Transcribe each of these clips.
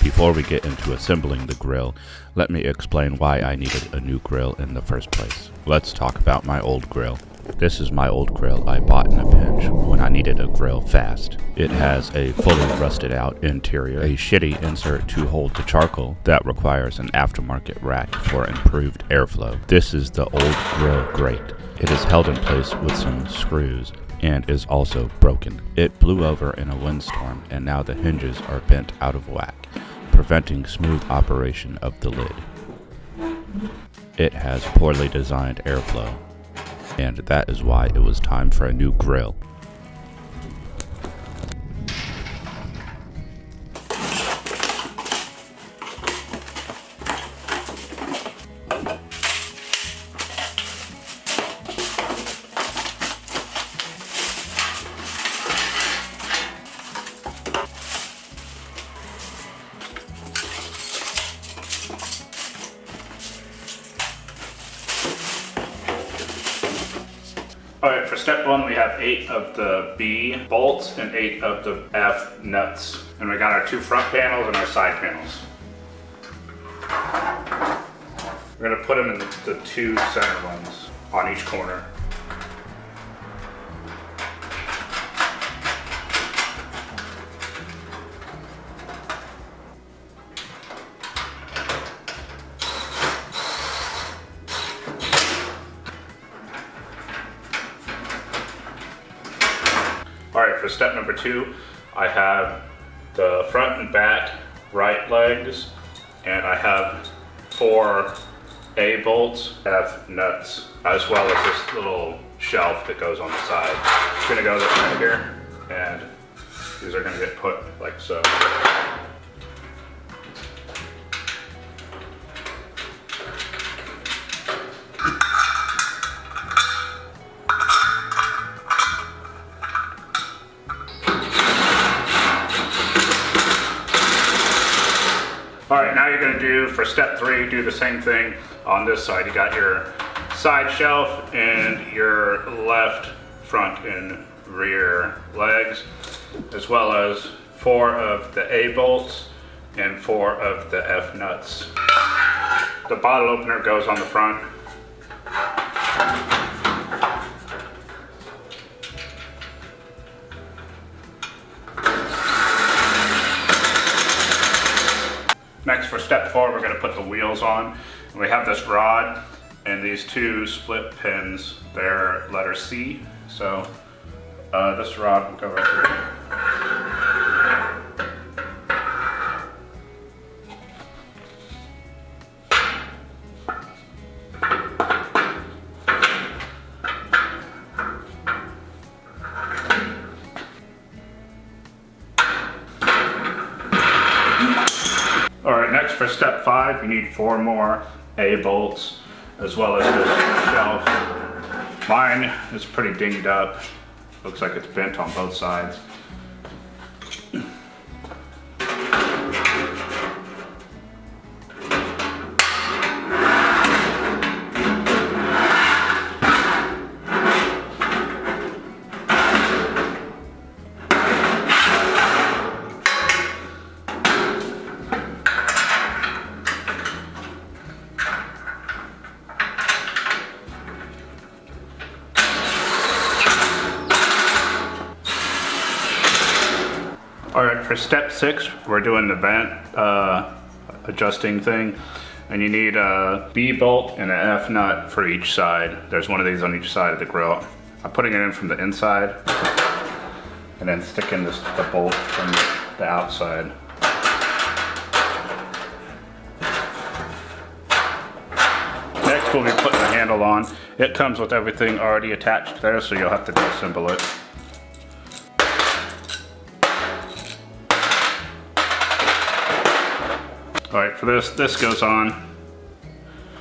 Before we get into assembling the grill, let me explain why I needed a new grill in the first place. Let's talk about my old grill. This is my old grill I bought in a pinch when I needed a grill fast. It has a fully rusted out interior, a shitty insert to hold the charcoal that requires an aftermarket rack for improved airflow. This is the old grill grate. It is held in place with some screws and is also broken. It blew over in a windstorm and now the hinges are bent out of whack, preventing smooth operation of the lid. It has poorly designed airflow, and that is why it was time for a new grill. Alright, for step one we have 8 of the B bolts and 8 of the F nuts. And we got our 2 front panels and our side panels. We're going to put them in the 2 center ones on each corner. Alright, for step number 2, I have the front and back right legs, and I have 4 A bolts, F nuts, as well as this little shelf that goes on the side. It's going to go this right here, and these are going to get put like so. Alright, now you're going to do, for step 3, do the same thing on this side. You got your side shelf and your left front and rear legs, as well as 4 of the A bolts and 4 of the F nuts. The bottle opener goes on the front. Next, for step 4, we're going to put the wheels on. And we have this rod and these 2 split pins. They're letter C. So this rod will go right here. Alright, next for step 5, you need 4 more A bolts, as well as this shelf. Mine is pretty dinged up. Looks like it's bent on both sides. Alright, for step 6, we're doing the vent adjusting thing. And you need a B bolt and an F nut for each side. There's one of these on each side of the grill. I'm putting it in from the inside and then sticking the bolt from the outside. Next we'll be putting the handle on. It comes with everything already attached there, so you'll have to disassemble it. Alright, for this goes on,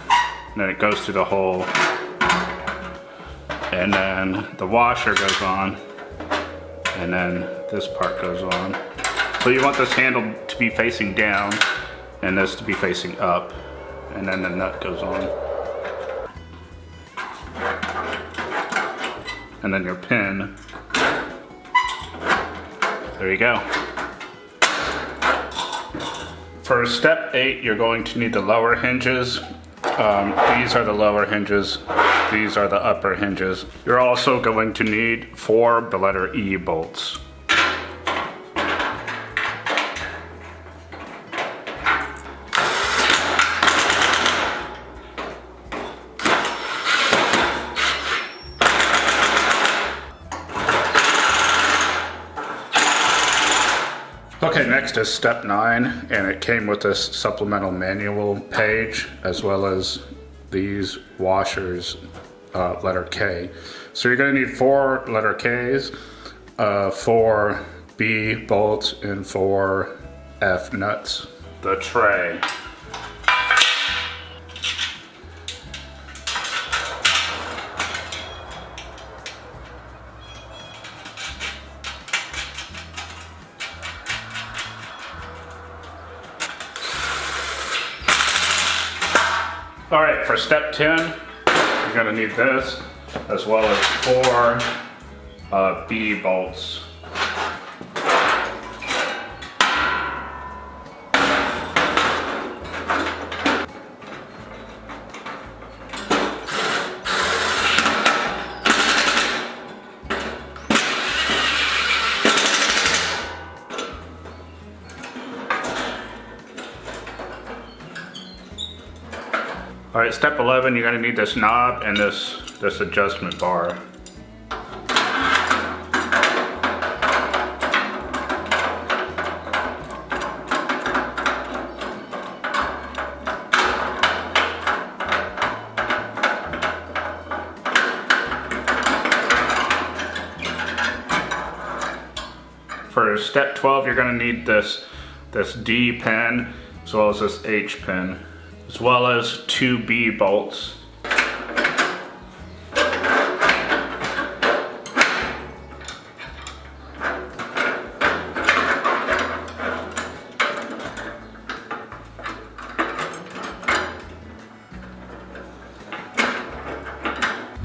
and then it goes through the hole, and then the washer goes on, and then this part goes on. So you want this handle to be facing down, and this to be facing up, and then the nut goes on. And then your pin. There you go. For step 8, you're going to need the lower hinges. These are the lower hinges. These are the upper hinges. You're also going to need 4 the letter E bolts. Okay, next is step 9, and it came with this supplemental manual page as well as these washers, letter K. So you're going to need 4 letter Ks, 4 B bolts, and 4 F nuts. The tray. All right, for step 10, you're gonna need this, as well as 4 B bolts. All right, step 11, you're gonna need this knob and this adjustment bar. For step 12, you're gonna need this D pin as well as this H pin, as well as 2 B bolts.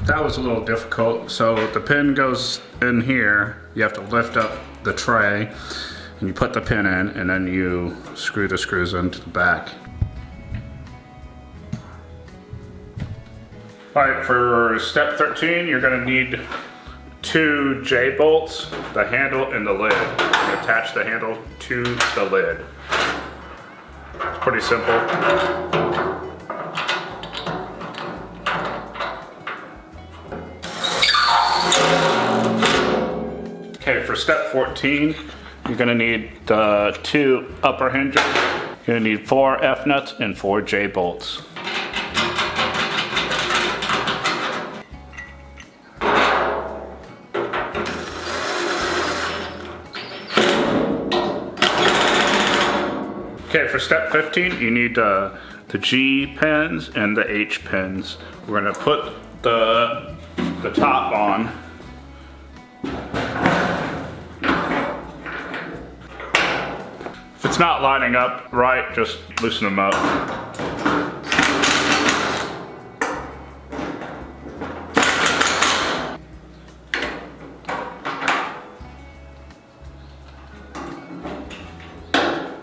That was a little difficult. So the pin goes in here. You have to lift up the tray and you put the pin in, and then you screw the screws into the back. All right, for step 13, you're gonna need 2 J bolts, the handle and the lid. You attach the handle to the lid. It's pretty simple. Okay, for step 14, you're gonna need the 2 upper hinges. You're gonna need 4 F nuts and 4 J bolts. Okay, for step 15, you need the G pins and the H pins. We're gonna put the top on. If it's not lining up right, just loosen them up.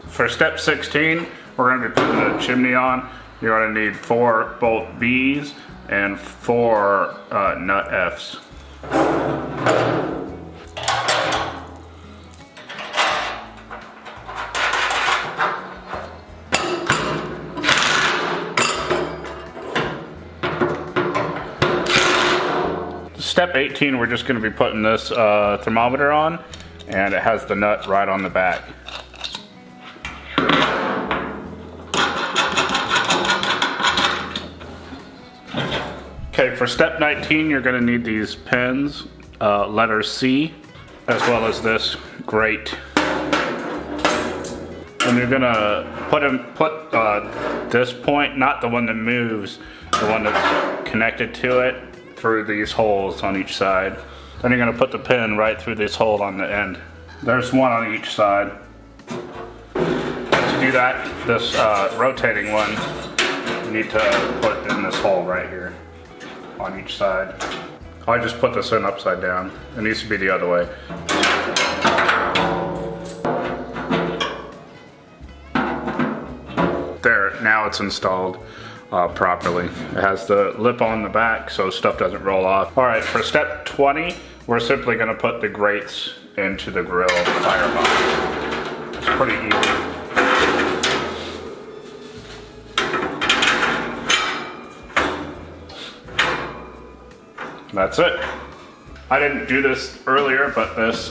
For step 16, we're going to be putting the chimney on. You're going to need 4 bolt Bs and 4 nut Fs. Step 18, we're just going to be putting this thermometer on, and it has the nut right on the back. Okay, for step 19, you're going to need these pins, letter C, as well as this grate. And you're going to put this point, not the one that moves, the one that's connected to it, through these holes on each side. Then you're going to put the pin right through this hole on the end. There's one on each side. To do that, this rotating one, you need to put in this hole right here on each side. I just put this in upside down. It needs to be the other way. There, now it's installed properly. It has the lip on the back so stuff doesn't roll off. All right, for step 20, we're simply gonna put the grates into the grill firebox. It's pretty easy. That's it. I didn't do this earlier, but this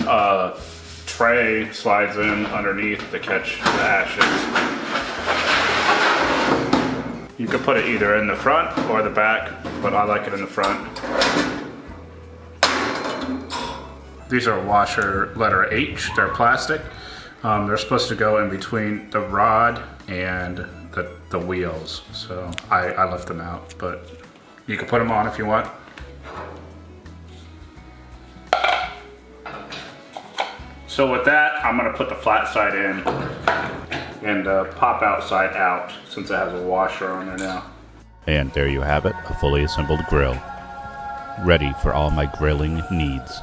tray slides in underneath to catch the ashes. You could put it either in the front or the back, but I like it in the front. These are washer letter H, they're plastic. They're supposed to go in between the rod and the wheels. So I left them out, but you can put them on if you want. So with that, I'm gonna put the flat side in and pop out side out since it has a washer on there now. And there you have it, a fully assembled grill. Ready for all my grilling needs.